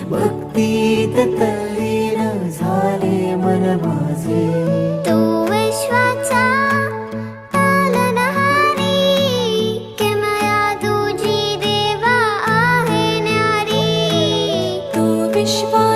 भक्तीत तल्लीन झाले मन माझे. तू विश्वाचा पालनहारी, किमया तुझी देवा आहे न्यारी. तू विश्वा